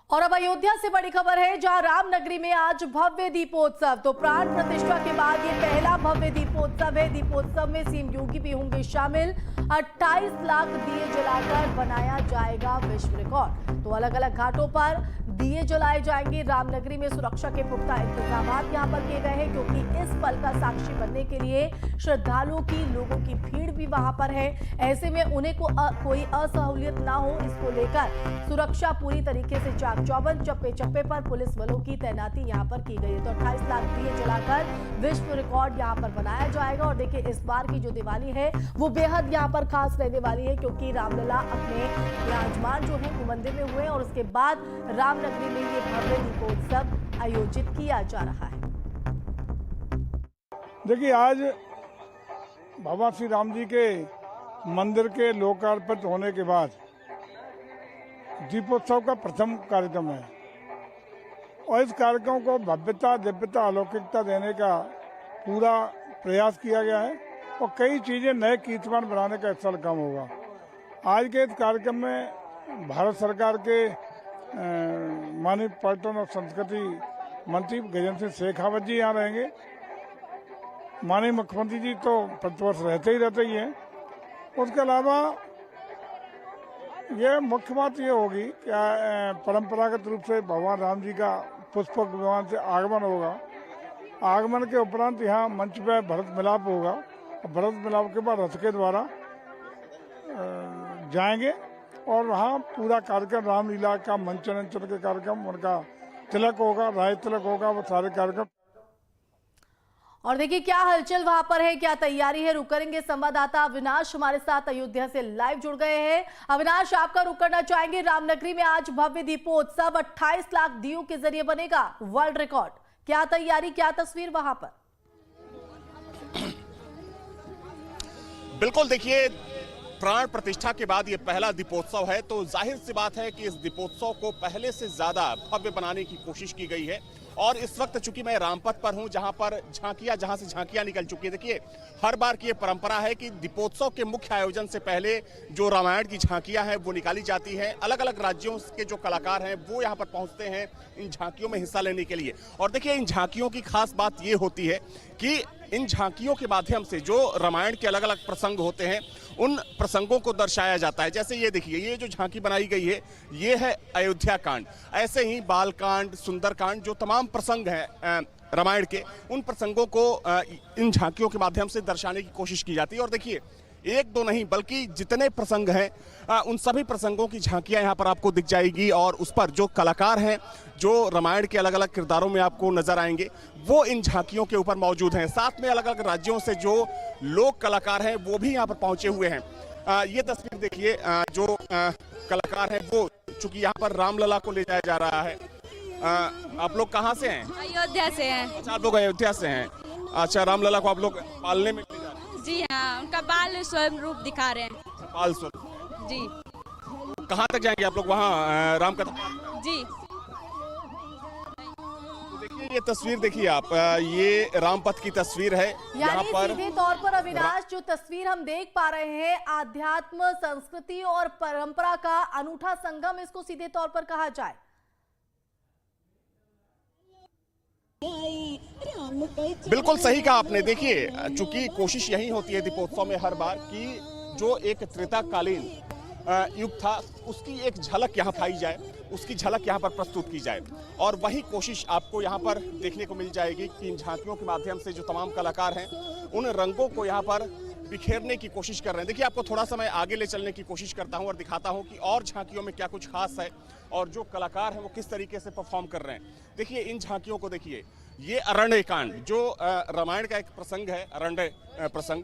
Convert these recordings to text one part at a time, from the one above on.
और अब अयोध्या से बड़ी खबर है, जहां रामनगरी में आज भव्य दीपोत्सव। तो प्राण प्रतिष्ठा के बाद ये पहला भव्य दीपोत्सव है। दीपोत्सव में सीएम योगी भी होंगे शामिल। 28 लाख दिए जलाकर बनाया जाएगा विश्व रिकॉर्ड। तो अलग अलग घाटों पर दिए जलाए जाएंगे। रामनगरी में सुरक्षा के पुख्ता इंतजाम यहां पर किए गए हैं, क्योंकि इस पल का साक्षी बनने के लिए श्रद्धालुओं की, लोगों की भीड़ भी वहां पर है। ऐसे में उन्हें कोई असहूलियत ना हो, इसको लेकर सुरक्षा पूरी तरीके से चाक चौबंद। चप्पे चप्पे पर पुलिस बलों की तैनाती यहां पर की गई है। तो 28 लाख दिए जलाकर विश्व रिकॉर्ड यहां पर बनाया जाएगा। और देखिए, इस बार की जो दिवाली है वो बेहद यहां पर खास रहने वाली है, क्योंकि रामलला अपने विराजमान जो है वो मंदिर में हुए और उसके बाद रामनगरी में ये भव्य दीपोत्सव आयोजित किया जा रहा है। देखिए, आज भगवान श्री राम जी के मंदिर के लोकार्पित होने के बाद दीपोत्सव का प्रथम कार्यक्रम है और इस कार्यक्रम को भव्यता, दिव्यता, अलौकिकता देने का पूरा प्रयास किया गया है और कई चीजें नए कीर्तिमान बनाने का स्थल काम होगा। आज के इस कार्यक्रम में भारत सरकार के माननीय पर्यटन और संस्कृति मंत्री गजेंद्र सिंह शेखावत जी यहाँ रहेंगे। माननीय मुख्यमंत्री जी तो प्रतिवर्ष रहते ही हैं। उसके अलावा ये मुख्य बात ये होगी कि परंपरागत रूप से भगवान राम जी का पुष्पक विमान से आगमन होगा। आगमन के उपरांत यहाँ मंच पे भरत मिलाप होगा और भरत मिलाप के बाद रथ के द्वारा जाएंगे और वहाँ पूरा कार्यक्रम रामलीला का मंचन के कार्यक्रम, उनका तिलक होगा, राय तिलक होगा, वो सारे कार्यक्रम। और देखिए क्या हलचल वहां पर है, क्या तैयारी है, रुक करेंगे। संवाददाता अविनाश हमारे साथ अयोध्या से लाइव जुड़ गए हैं। अविनाश, आपका रुक करना चाहेंगे। रामनगरी में आज भव्य दीपोत्सव, 28 लाख दियों के जरिए बनेगा वर्ल्ड रिकॉर्ड। क्या तैयारी, क्या तस्वीर वहां पर? बिल्कुल, देखिए, प्राण प्रतिष्ठा के बाद ये पहला दीपोत्सव है, तो जाहिर सी बात है कि इस दीपोत्सव को पहले से ज्यादा भव्य बनाने की कोशिश की गई है। और इस वक्त चूंकि मैं रामपथ पर हूं, जहां से झांकियां निकल चुकी है। देखिए, हर बार की ये परंपरा है कि दीपोत्सव के मुख्य आयोजन से पहले जो रामायण की झांकियां हैं वो निकाली जाती हैं। अलग अलग राज्यों के जो कलाकार हैं वो यहाँ पर पहुंचते हैं इन झांकियों में हिस्सा लेने के लिए। और देखिए, इन झांकियों की खास बात ये होती है कि इन झांकियों के माध्यम से जो रामायण के अलग अलग प्रसंग होते हैं उन प्रसंगों को दर्शाया जाता है। जैसे ये देखिए, ये जो झांकी बनाई गई है ये है अयोध्या कांड। ऐसे ही बाल कांड, सुंदर कांड, जो तमाम प्रसंग हैं रामायण के, उन प्रसंगों को इन झांकियों के माध्यम से दर्शाने की कोशिश की जाती है। और देखिए, एक दो नहीं बल्कि जितने प्रसंग हैं उन सभी प्रसंगों की झांकियां यहाँ पर आपको दिख जाएगी और उस पर जो कलाकार हैं, जो रामायण के अलग अलग किरदारों में आपको नजर आएंगे, वो इन झांकियों के ऊपर मौजूद हैं। साथ में अलग अलग राज्यों से जो लोक कलाकार हैं वो भी यहाँ पर पहुंचे हुए हैं। ये तस्वीर देखिए, जो कलाकार हैं वो, चूंकि यहाँ पर रामलला को ले जाया जा रहा है। आप लोग कहाँ से हैं? अयोध्या से हैं। अच्छा, आप लोग अयोध्या से हैं। अच्छा, रामलला को आप लोग पालने में ले जा रहे हैं? जी हाँ, उनका बाल स्वयं रूप दिखा रहे हैं। बाल स्वरूप जी। कहाँ तक जाएंगे आप लोग वहाँ रामकथा? जी। तो देखिए, ये तस्वीर देखिए आप, ये रामपथ की तस्वीर है। यहाँ पर सीधे तौर पर अविनाश, जो तस्वीर हम देख पा रहे हैं, आध्यात्म, संस्कृति और परंपरा का अनूठा संगम इसको सीधे तौर पर कहा जाए। बिल्कुल सही कहा आपने। देखिए, चूंकि कोशिश यही होती है दीपोत्सव में हर बार कि जो एक त्रेताकालीन युग था उसकी एक झलक यहाँ पाई जाए, उसकी झलक यहाँ पर प्रस्तुत की जाए। और वही कोशिश आपको यहाँ पर देखने को मिल जाएगी कि इन झांकियों के माध्यम से जो तमाम कलाकार हैं उन रंगों को यहाँ पर बिखेरने की कोशिश कर रहे हैं। देखिए, आपको थोड़ा सा मैं आगे ले चलने की कोशिश करता हूँ और दिखाता हूँ कि और झांकियों में क्या कुछ खास है और जो कलाकार हैं वो किस तरीके से परफॉर्म कर रहे हैं। देखिए, इन झांकियों को देखिए, ये अरण्य कांड, जो रामायण का एक प्रसंग है, अरण्य प्रसंग,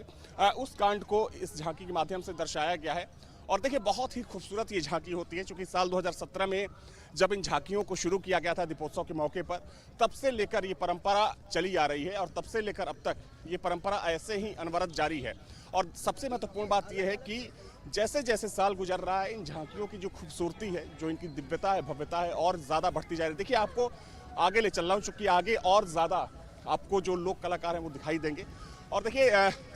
उस कांड को इस झांकी के माध्यम से दर्शाया गया है। और देखिए, बहुत ही खूबसूरत ये झांकी होती है, क्योंकि साल 2017 में जब इन झांकियों को शुरू किया गया था दीपोत्सव के मौके पर, तब से लेकर ये परंपरा चली आ रही है और तब से लेकर अब तक ये परंपरा ऐसे ही अनवरत जारी है। और सबसे महत्वपूर्ण बात यह है कि जैसे जैसे साल गुजर रहा है, इन झांकियों की जो खूबसूरती है, जो इनकी दिव्यता है, भव्यता है, और ज़्यादा बढ़ती जा रही है। देखिए, आपको आगे ले चल रहा हूँ, चूँकि आगे और ज़्यादा आपको जो लोक कलाकार हैं वो दिखाई देंगे। और देखिए,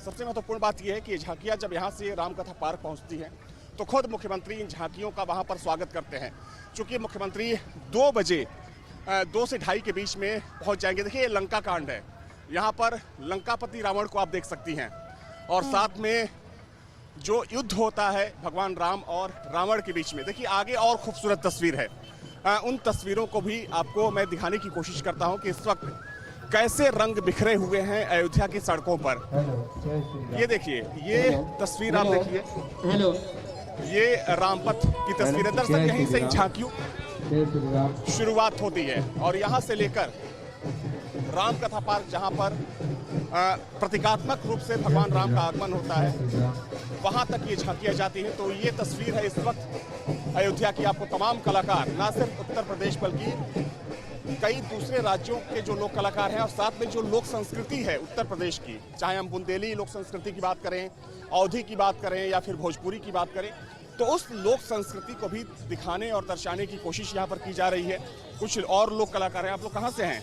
सबसे महत्वपूर्ण बात यह है कि झांकियाँ जब यहाँ से रामकथा पार्क पहुँचती हैं तो खुद मुख्यमंत्री इन झांकियों का वहां पर स्वागत करते हैं। चूंकि मुख्यमंत्री 2 बजे 2 से 2:30 के बीच में पहुंच जाएंगे। देखिए ये लंका कांड है, यहाँ पर लंकापति रावण को आप देख सकती हैं और साथ में जो युद्ध होता है भगवान राम और रावण के बीच में। देखिए आगे और खूबसूरत तस्वीर है, उन तस्वीरों को भी आपको मैं दिखाने की कोशिश करता हूं कि इस वक्त कैसे रंग बिखरे हुए हैं अयोध्या की सड़कों पर। ये देखिए, ये तस्वीर आप देखिए, ये रामपथ की तस्वीर है। दरअसल यहीं से झांकियों शुरुआत होती है और यहाँ से लेकर राम कथा पार्क, जहाँ पर प्रतीकात्मक रूप से भगवान राम का आगमन होता है, वहाँ तक ये झांकियाँ जाती हैं। तो ये तस्वीर है इस वक्त अयोध्या की। आपको तमाम कलाकार, ना सिर्फ उत्तर प्रदेश बल्कि कई दूसरे राज्यों के जो लोक कलाकार हैं और साथ में जो लोक संस्कृति है उत्तर प्रदेश की, चाहे हम बुंदेली लोक संस्कृति की बात करें, अवधी की बात करें या फिर भोजपुरी की बात करें, तो उस लोक संस्कृति को भी दिखाने और दर्शाने की कोशिश यहाँ पर की जा रही है। कुछ और लोक कलाकार हैं। आप लोग कहाँ से हैं?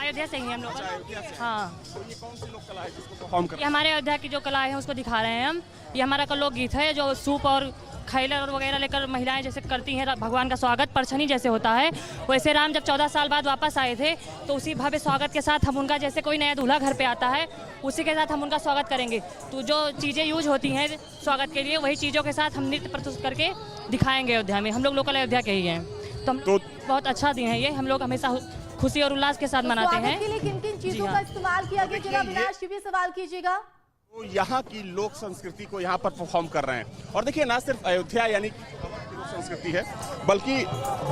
अयोध्या से ही हम लोग। अयोध्या से। हाँ, तो ये कौन सी लोक कला है जिसको परफॉर्म कर ये हमारे अयोध्या की जो कला है उसको दिखा रहे हैं हम। ये हमारा लोकगीत है जो सूप और खैलर और वगैरह लेकर महिलाएं जैसे करती हैं भगवान का स्वागत, परछनी जैसे होता है वैसे राम जब 14 साल बाद वापस आए थे तो उसी भव्य स्वागत के साथ हम उनका, जैसे कोई नया दूल्हा घर पे आता है उसी के साथ हम उनका स्वागत करेंगे। तो जो चीज़ें यूज होती हैं स्वागत के लिए वही चीज़ों के साथ हम नृत्य प्रस्तुत करके दिखाएंगे अयोध्या में। हम लोग लोकल अयोध्या के ही हैं तो हम बहुत अच्छा दिन है ये। हम लोग हमेशा खुशी और उल्लास के साथ मनाते हैं। के लिए किन-किन चीजों का इस्तेमाल किया गया, जरा अविनाश जी भी सवाल कीजिएगा। तो यहाँ की लोक संस्कृति को यहाँ पर परफॉर्म कर रहे हैं। और देखिए ना सिर्फ अयोध्या यानी कि लोक संस्कृति है बल्कि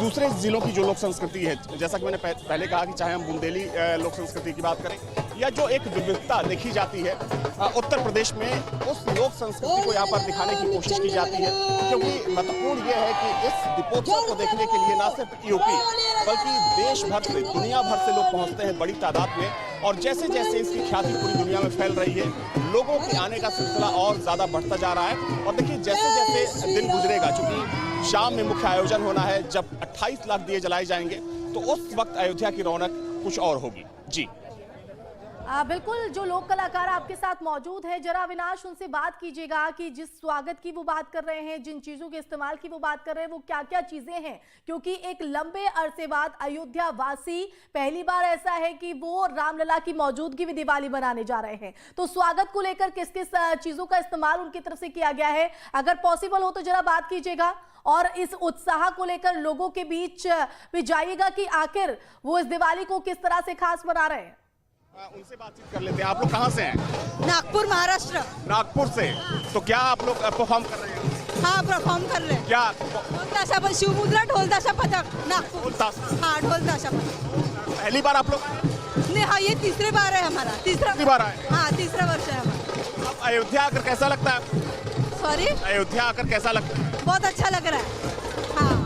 दूसरे जिलों की जो लोक संस्कृति है, जैसा कि मैंने पहले कहा कि चाहे हम बुंदेली लोक संस्कृति की बात करें या जो एक विविधता देखी जाती है उत्तर प्रदेश में, उस लोक संस्कृति को यहाँ पर दिखाने की कोशिश की जाती है। क्योंकि महत्वपूर्ण ये है कि इस दीपोत्सव को देखने के लिए ना सिर्फ यूपी बल्कि देश भर से, दुनिया भर से लोग पहुँचते हैं बड़ी तादाद में। और जैसे जैसे इसकी ख्याति पूरी दुनिया में फैल रही है, लोगों के आने का सिलसिला और ज़्यादा बढ़ता जा रहा है। और देखिए जैसे जैसे दिन गुजरेगा, चूंकि शाम में मुख्य आयोजन होना है, जब 28 लाख दिए जलाए जाएंगे तो उस वक्त अयोध्या की रौनक कुछ और होगी। जी बिल्कुल, जो लोक कलाकार आपके साथ मौजूद हैं, जरा अविनाश उनसे बात कीजिएगा कि जिस स्वागत की वो बात कर रहे हैं, जिन चीजों के इस्तेमाल की वो बात कर रहे हैं, वो क्या क्या चीजें हैं। क्योंकि एक लंबे अरसे बाद अयोध्या वासी पहली बार ऐसा है कि वो रामलला की मौजूदगी में दिवाली मनाने जा रहे हैं। तो स्वागत को लेकर किस किस चीजों का इस्तेमाल उनकी तरफ से किया गया है, अगर पॉसिबल हो तो जरा बात कीजिएगा। और इस उत्साह को लेकर लोगों के बीच भी जाइएगा कि आखिर वो इस दिवाली को किस तरह से खास मना रहे हैं। उनसे बातचीत कर लेते हैं। आप लोग कहाँ से हैं? नागपुर, महाराष्ट्र। नागपुर से। तो क्या आप लोग परफॉर्म कर रहे हैं? हाँ, परफॉर्म कर रहे हैं। क्या? ढोल ताशा पर शिवमुद्रा, ढोल ताशा पथक, नागपुर। ढोल ताशा। हाँ, ढोल ताशा पथक। पहली बार आप लोग? नहीं, हाँ, ये तीसरी बार है हमारा। तीसरी बार आए? हाँ, तीसरा वर्ष है हमारा। अब अयोध्या आकर कैसा लगता है? सॉरी, अयोध्या आकर कैसा लगता है? बहुत अच्छा लग रहा है। हाँ,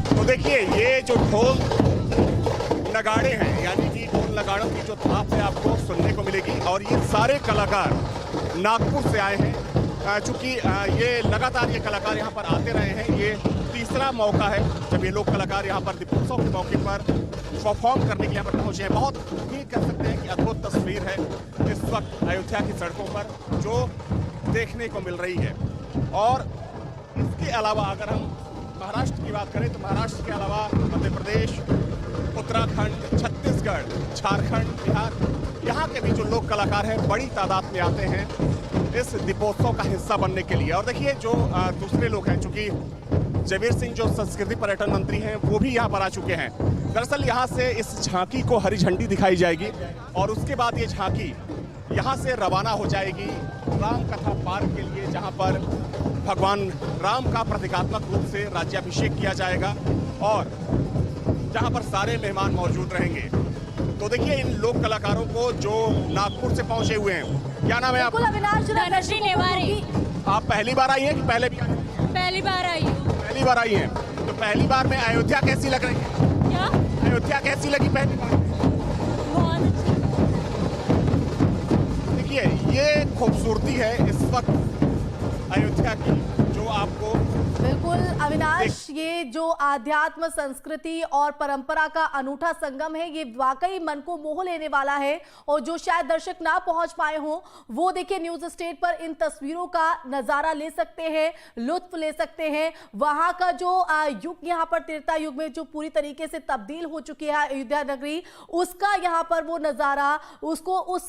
तो देखिए ये जो ढोल नगाड़े हैं, यानी कि ढोल नगाड़ों की जो थाप है आपको सुनने को मिलेगी। और ये सारे कलाकार नागपुर से आए हैं। चूंकि ये लगातार ये कलाकार यहाँ पर आते रहे हैं, ये तीसरा मौका है जब ये लोग कलाकार यहाँ पर दीपोत्सव के मौके पर परफॉर्म करने के लिए यहाँ पर पहुँचे हैं। बहुत ही कह सकते हैं कि अद्भुत तस्वीर है इस वक्त अयोध्या की सड़कों पर जो देखने को मिल रही है। और इसके अलावा अगर हम महाराष्ट्र की बात करें तो महाराष्ट्र के अलावा मध्य प्रदेश, उत्तराखंड, छत्तीसगढ़, झारखंड, बिहार, यहाँ के भी जो लोक कलाकार हैं बड़ी तादाद में आते हैं इस दीपोत्सव का हिस्सा बनने के लिए। और देखिए जो दूसरे लोग हैं, चूंकि जयवीर सिंह जो संस्कृति पर्यटन मंत्री हैं वो भी यहाँ पर आ चुके हैं। दरअसल यहाँ से इस झांकी को हरी झंडी दिखाई जाएगी और उसके बाद ये झांकी यहाँ से रवाना हो जाएगी राम कथा पार्क के लिए, जहाँ पर भगवान राम का प्रतीकात्मक रूप से राज्याभिषेक किया जाएगा और जहाँ पर सारे मेहमान मौजूद रहेंगे। तो देखिए इन लोक कलाकारों को जो नागपुर से पहुंचे हुए हैं, क्या नाम है आपका? धनश्री नेवारी। आप पहली बार आई हैं कि पहले भी आई हैं? पहली बार आई हूँ। पहली बार आई हैं। तो पहली बार में अयोध्या कैसी लग रही है? क्या? अयोध्या कैसी लगी पहली बार? बहुत अच्छी। देखिए ये खूबसूरती है इस वक्त अयोध्या की जो आपको बिल्कुल अविनाश, ये जो आध्यात्म, संस्कृति और परंपरा का अनूठा संगम है, ये वाकई मन को मोह लेने वाला है। और जो शायद दर्शक ना पहुंच पाए हों, वो देखिए न्यूज स्टेट पर इन तस्वीरों का नजारा ले सकते हैं, लुत्फ ले सकते हैं। वहां का जो युग, यहाँ पर त्रेता युग में जो पूरी तरीके से तब्दील हो चुकी है अयोध्या नगरी, उसका यहाँ पर वो नजारा, उसको उस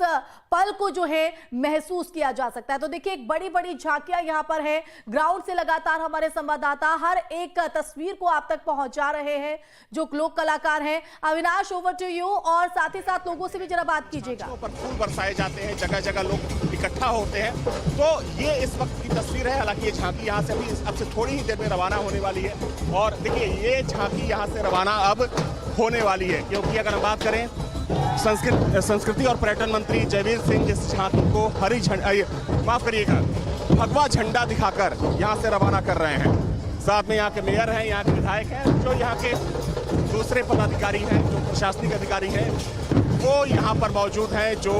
पल को जो है महसूस किया जा सकता है। तो देखिए एक बड़ी बड़ी झांकियां यहाँ पर है। ग्राउंड से लगातार हमारे संवाददाता हर एक तस्वीर को आप तक पहुंचा रहे हैं, जो लोक कलाकार हैं। अविनाश, ओवर टू यू, और साथ ही साथ लोगों से भी जरा बात कीजिएगा। पर फूल बरसाए जाते हैं, जगह जगह लोग इकट्ठा होते हैं। तो ये इस वक्त की तस्वीर है। हालांकि ये झांकी यहाँ से अभी अब से थोड़ी ही देर में रवाना होने वाली है। और देखिए ये झांकी यहाँ से रवाना अब होने वाली है, क्योंकि अगर हम बात करें संस्कृति और पर्यटन मंत्री जयवीर सिंह इस झांकी को हरी झंडा, माफ करिएगा, भगवा झंडा दिखाकर यहाँ से रवाना कर रहे हैं। साथ में यहाँ के मेयर हैं, यहाँ के विधायक हैं, जो यहाँ के दूसरे पदाधिकारी हैं, जो प्रशासनिक अधिकारी हैं, वो यहाँ पर मौजूद हैं, जो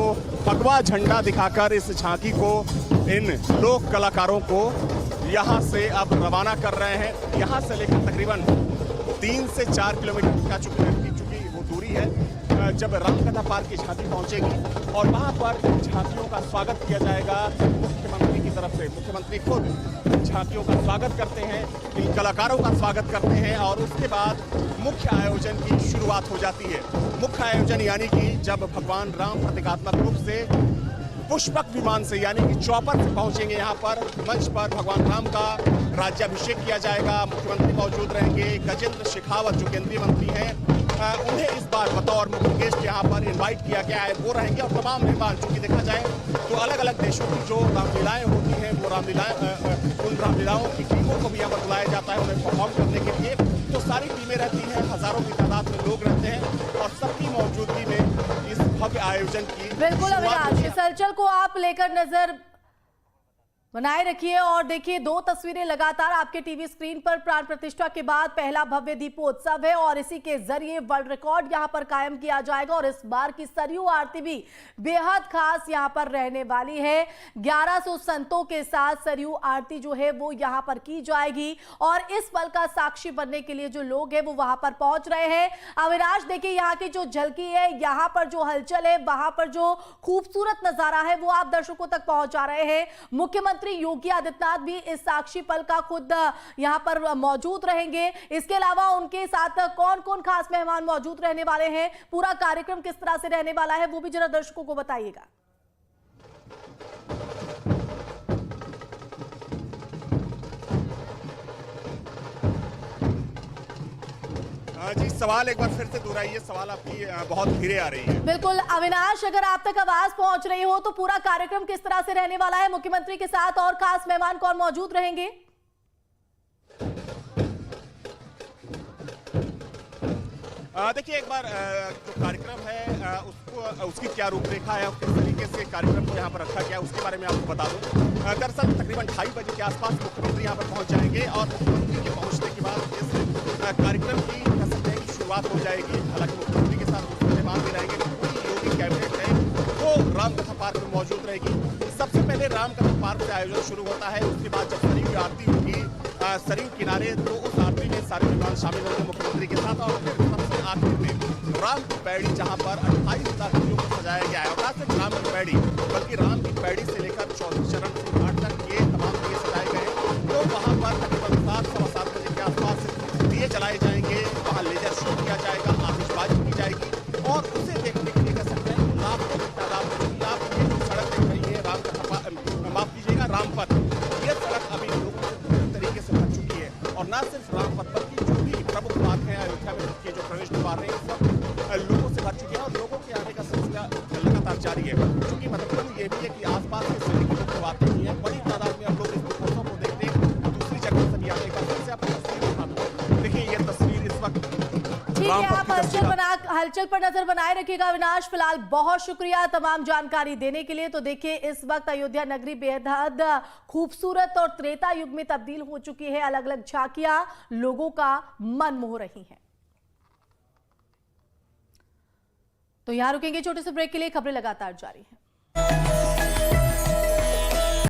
भगवा झंडा दिखाकर इस झांकी को, इन लोक कलाकारों को यहाँ से अब रवाना कर रहे हैं। यहाँ से लेकर तकरीबन 3 से 4 किलोमीटर का चुकी वो दूरी है जब रामकथा पार्क की झांकी पहुंचेगी और वहां पर झांकियों का स्वागत किया जाएगा मुख्यमंत्री की तरफ से। मुख्यमंत्री खुद झांकियों का स्वागत करते हैं, इन कलाकारों का स्वागत करते हैं और उसके बाद मुख्य आयोजन की शुरुआत हो जाती है। मुख्य आयोजन यानी कि जब भगवान राम प्रतीकात्मक रूप से पुष्पक विमान से यानी कि चॉपर से पहुंचेंगे यहाँ पर मंच पर, भगवान राम का राज्याभिषेक किया जाएगा। मुख्यमंत्री मौजूद रहेंगे। गजेंद्र शेखावत जो केंद्रीय मंत्री हैं, उन्हें इस बार बतौर मुख्य गेस्ट यहाँ पर इनवाइट किया गया है, वो रहेंगे। और तमाम मेहमान, चूंकि देखा जाए तो अलग अलग देशों की जो रामलीलाएं होती हैं, वो उन रामलीलाओं की टीमों को भी यहाँ पर बुलाया जाता है उन्हें परफॉर्म करने के लिए। तो सारी टीमें रहती हैं, हजारों की तादाद में लोग रहते हैं और सबकी मौजूदगी में इस भव्य आयोजन की बिल्कुल अविनाश, इस हलचल को आप लेकर नजर बनाए रखिए। और देखिए 2 तस्वीरें लगातार आपके टीवी स्क्रीन पर। प्राण प्रतिष्ठा के बाद पहला भव्य दीपोत्सव है और इसी के जरिए वर्ल्ड रिकॉर्ड यहां पर कायम किया जाएगा। और इस बार की सरयू आरती भी बेहद खास यहां पर रहने वाली है। 1100 संतों के साथ सरयू आरती जो है वो यहां पर की जाएगी और इस पल का साक्षी बनने के लिए जो लोग हैं वो वहां पर पहुंच रहे हैं। अविनाश, देखिए यहाँ की जो झलकी है, यहाँ पर जो हलचल है, वहां पर जो खूबसूरत नजारा है वो आप दर्शकों तक पहुंचा रहे हैं। मुख्यमंत्री योगी आदित्यनाथ भी इस साक्षी पल का खुद यहां पर मौजूद रहेंगे। इसके अलावा उनके साथ कौन कौन खास मेहमान मौजूद रहने वाले हैं, पूरा कार्यक्रम किस तरह से रहने वाला है, वो भी जरा दर्शकों को बताइएगा। जी, सवाल एक बार फिर से दोहराइए। सवाल आपकी बहुत धीरे आ रही है। बिल्कुल अविनाश, अगर आप तक आवाज पहुंच रही हो तो पूरा कार्यक्रम किस तरह से रहने वाला है, मुख्यमंत्री के साथ और खास मेहमान कौन मौजूद रहेंगे? देखिए एक बार जो कार्यक्रम है उसकी क्या रूपरेखा है, किस तरीके से कार्यक्रम को यहाँ पर रखा गया है, उसके बारे में आपको बता दूं। दरअसल तकरीबन 2:30 बजे के आसपास मुख्यमंत्री यहाँ पर पहुँच जाएंगे और मुख्यमंत्री के पहुँचने के बाद इस कार्यक्रम की शुरुआत हो जाएगी। हालांकि मुख्यमंत्री के साथ दूसरे मेहमान भी रहेंगे। पूरी योगी कैबिनेट है वो रामकथा पार्क में मौजूद रहेगी। सबसे पहले रामकथा पार्क से आयोजन शुरू होता है, उसके बाद जब सरयू आरती होगी सरयू किनारे, तो उस आरती में सारे मेहमान शामिल होंगे मुख्यमंत्री के साथ। और फिर सबसे आखिर में राम की पैड़ी, जहाँ पर 28 लाख चीजों को सजाया गया है। और ना सिर्फ राम की पैड़ी बल्कि राम की पैड़ी से लेकर 24 चरण से घाट तक ये तमाम चीजें सजाए गए। तो वहाँ पर तकरीबन 7-7:15 बजे के आसपास दिए जलाए जाएंगे, वहाँ लेजर शो किया जाएगा, आतिशबाजी की जाएगी और उसे देखने के लिए कह सकते हैं लाखों की तादाद में आप ये जो सड़क देख रही है माफ कीजिएगा रामपथ, ये सड़क अभी लोगों से पूरी तरीके से भर चुकी है। और न सिर्फ रामपथ बल्कि जो भी प्रमुख बात है अयोध्या में के जो प्रवेश द्वार है सब लोगों से भर चुके हैं और लोगों के आने का सिलसिला लगातार जारी है। क्योंकि मतलब ये भी है कि आसपास के सभी के लोग आते ही है, बड़ी तादाद में हम लोग इस दीपोत्सव को देखते हैं, दूसरी जगह से भी आने का। फिर से आपको तस्वीर दिखा दूं, देखिए ये तस्वीर इस वक्त ठीक है, आप हलचल पर नजर बनाए रखिएगा अविनाश। फिलहाल बहुत शुक्रिया तमाम जानकारी देने के लिए। तो देखिए इस वक्त अयोध्या नगरी बेहद खूबसूरत और त्रेता युग में तब्दील हो चुकी है। अलग अलग झांकियां लोगों का मन मोह रही हैं। तो यहां रुकेंगे छोटे से ब्रेक के लिए, खबरें लगातार जारी हैं।